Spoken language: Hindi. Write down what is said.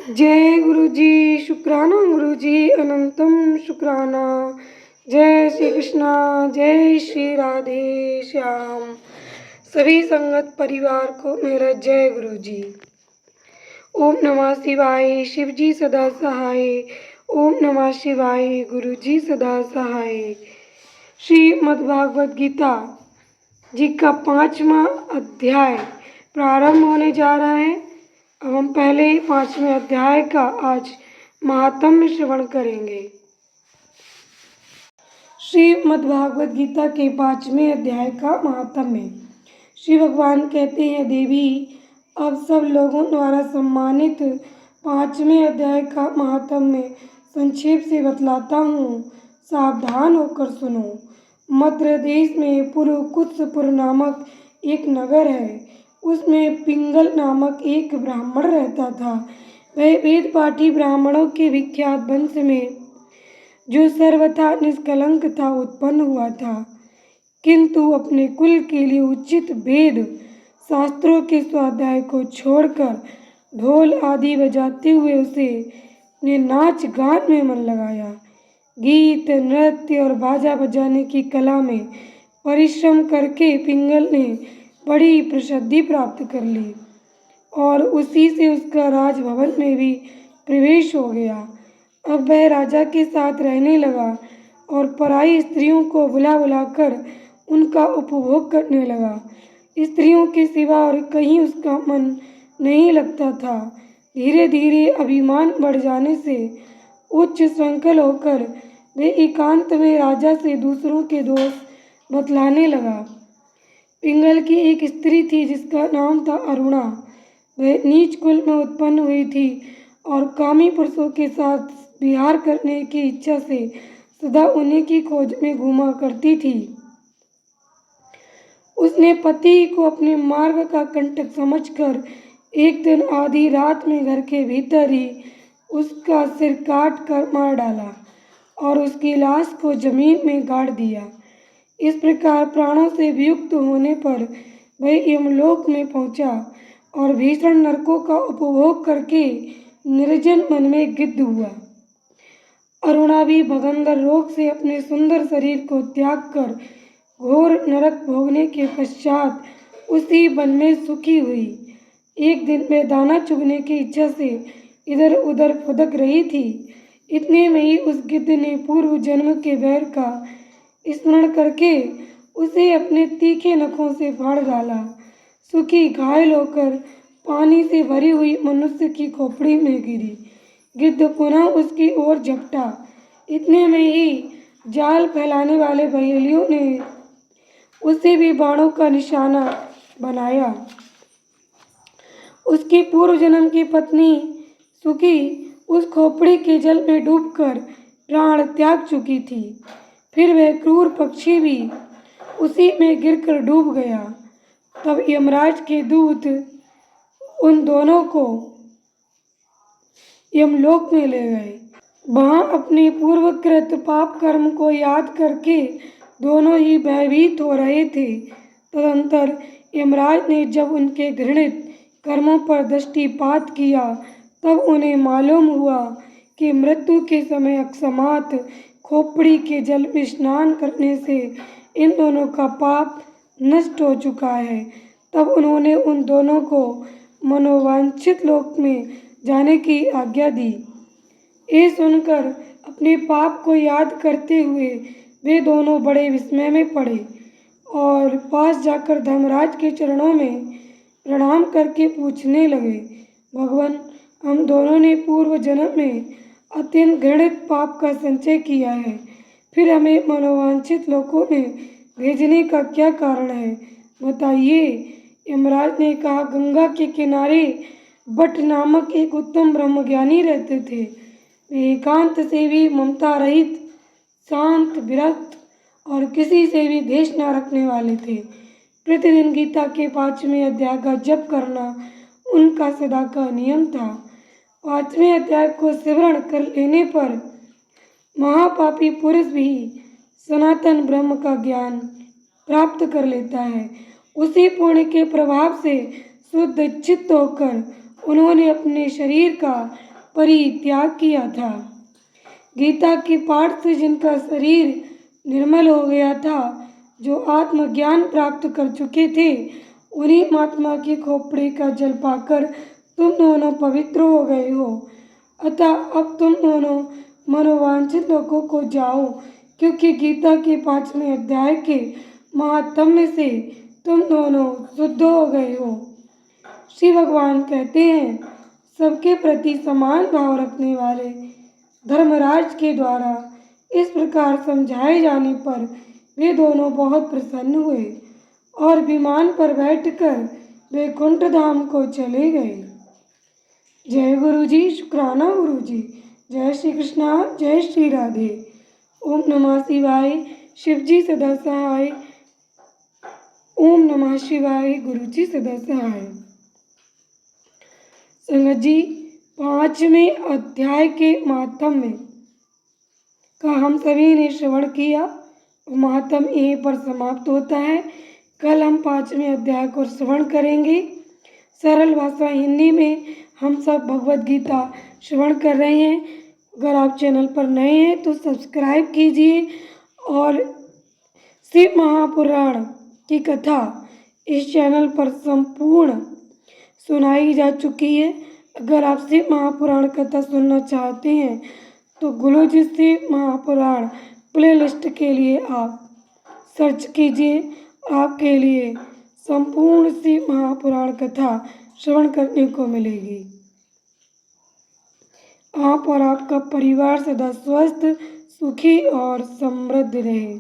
जय गुरु जी। शुक्राना गुरु जी, अनंतम शुक्राना। जय श्री कृष्णा, जय श्री राधे श्याम। सभी संगत परिवार को मेरा जय गुरु जी। ओम नमः शिवाय, शिव जी सदा सहाय। ओम नमः शिवाय, गुरु जी सदा सहाय। श्रीमद्भागवत गीता जी का 5वां अध्याय प्रारंभ होने जा रहा है। अब हम पहले 5वें अध्याय का आज महात्म्य श्रवण करेंगे। श्रीमद्भागवत गीता के 5वें अध्याय का महात्म्य। श्री भगवान कहते हैं, देवी अब सब लोगों द्वारा सम्मानित 5वें अध्याय का महात्म्य संक्षेप से बतलाता हूँ, सावधान होकर सुनो। मद्र देश में पुरुकुत्सपुर नामक एक नगर है। उसमें पिंगल नामक एक ब्राह्मण रहता था। वह वेद पाठी ब्राह्मणों के विख्यात वंश में, जो सर्वथा निष्कलंक था, उत्पन्न हुआ था, किंतु अपने कुल के लिए उचित वेद शास्त्रों के स्वाध्याय को छोड़कर ढोल आदि बजाते हुए उसे ने नाच गान में मन लगाया। गीत, नृत्य और बाजा बजाने की कला में परिश्रम करके पिंगल ने बड़ी प्रसिद्धि प्राप्त कर ली और उसी से उसका राजभवन में भी प्रवेश हो गया। अब वह राजा के साथ रहने लगा और पराई स्त्रियों को बुला बुलाकर उनका उपभोग करने लगा। स्त्रियों के सिवा और कहीं उसका मन नहीं लगता था। धीरे धीरे अभिमान बढ़ जाने से उच्च श्रृंखल होकर वे एकांत में राजा से दूसरों के दोष बतलाने लगा। पिंगल की एक स्त्री थी जिसका नाम था अरुणा। वह नीच कुल में उत्पन्न हुई थी और कामी पुरुषों के साथ विहार करने की इच्छा से सदा उन्हीं की खोज में घूमा करती थी। उसने पति को अपने मार्ग का कंटक समझकर एक दिन आधी रात में घर के भीतर ही उसका सिर काट कर मार डाला और उसकी लाश को जमीन में गाड़ दिया। इस प्रकार प्राणों से वियुक्त होने पर वह यमलोक में पहुंचा और भीषण नरकों का उपभोग करके निर्जन मन में गिद्ध हुआ। अरुणा भी भगंदर रोग से अपने सुंदर शरीर को त्याग कर घोर नरक भोगने के पश्चात उसी वन में सुखी हुई। एक दिन वह दाना चुगने की इच्छा से इधर उधर फुदक रही थी। इतने में ही उस गिद्ध ने पूर्व जन्म के वैर का स्मरण करके उसे अपने तीखे नखों से फाड़ डाला। सुखी घायल होकर पानी से भरी हुई मनुष्य की खोपड़ी में गिरी। गिद्ध पुनः उसकी ओर झपटा। इतने में ही जाल फैलाने वाले बहेलियों ने उसे भी बाणों का निशाना बनाया। उसकी पूर्व जन्म की पत्नी सुखी उस खोपड़ी के जल में डूबकर प्राण त्याग चुकी थी। फिर वह क्रूर पक्षी भी उसी में गिरकर डूब गया। तब यमराज के दूत उन दोनों को यमलोक में ले गए। वहां अपने पूर्वकृत पाप कर्म को याद करके दोनों ही भयभीत हो रहे थे। तदंतर यमराज ने जब उनके घृणित कर्मों पर दृष्टिपात किया तब उन्हें मालूम हुआ कि मृत्यु के समय अकस्मात खोपड़ी के जल में स्नान करने से इन दोनों का पाप नष्ट हो चुका है। तब उन्होंने उन दोनों को मनोवांछित लोक में जाने की आज्ञा दी। ये सुनकर अपने पाप को याद करते हुए वे दोनों बड़े विस्मय में पड़े और पास जाकर धर्मराज के चरणों में प्रणाम करके पूछने लगे, भगवान, हम दोनों ने पूर्व जन्म में अत्यंत घृणित पाप का संचय किया है, फिर हमें मनोवांछित लोकों में भेजने का क्या कारण है, बताइए। यमराज ने कहा, गंगा के किनारे बट नामक एक उत्तम ब्रह्मज्ञानी रहते थे। वे एकांत से भी ममता रहित, शांत, विरक्त और किसी से भी द्वेष न रखने वाले थे। प्रतिदिन गीता के 5वें अध्याय का जप करना उनका सदा का नियम था। 5वें अध्याय को स्मरण कर लेने पर महापापी पुरुष भी सनातन ब्रह्म का ज्ञान प्राप्त कर लेता है। उसी पुण्य के प्रभाव से शुद्ध चित्त होकर उन्होंने अपने शरीर का परित्याग किया था। गीता के पाठ से जिनका शरीर निर्मल हो गया था, जो आत्मज्ञान प्राप्त कर चुके थे, उन्हीं महात्मा के खोपड़े का जल पाकर तुम दोनों पवित्र हो गए हो। अतः अब तुम दोनों मनोवांछित लोगों को जाओ, क्योंकि गीता के 5वें अध्याय के महात्म्य से तुम दोनों शुद्ध हो गए हो। श्री भगवान कहते हैं, सबके प्रति समान भाव रखने वाले धर्मराज के द्वारा इस प्रकार समझाए जाने पर वे दोनों बहुत प्रसन्न हुए और विमान पर बैठकर वैकुंठ धाम को चले गए। जय गुरु जी, शुक्राना गुरु जी। जय श्री कृष्णा, जय श्री राधे। ओम नमः शिवाय। शिव जी सदा सहाय। ओम नमः शिवाय। गुरु जी सदा सहाय। संगत जी, 5वें अध्याय के महात्म्य का हम सभी ने श्रवण किया। महात्म्य यहीं पर समाप्त होता है। कल हम 5वें अध्याय को श्रवण करेंगे। सरल भाषा हिंदी में हम सब भगवत गीता श्रवण कर रहे हैं। अगर आप चैनल पर नए हैं तो सब्सक्राइब कीजिए। और शिव महापुराण की कथा इस चैनल पर संपूर्ण सुनाई जा चुकी है। अगर आप शिव महापुराण कथा सुनना चाहते हैं तो गुरुजी शिव महापुराण प्लेलिस्ट के लिए आप सर्च कीजिए। आपके लिए संपूर्ण शिव महापुराण कथा श्रवण करने को मिलेगी। आप और आपका परिवार सदा स्वस्थ, सुखी और समृद्ध रहे।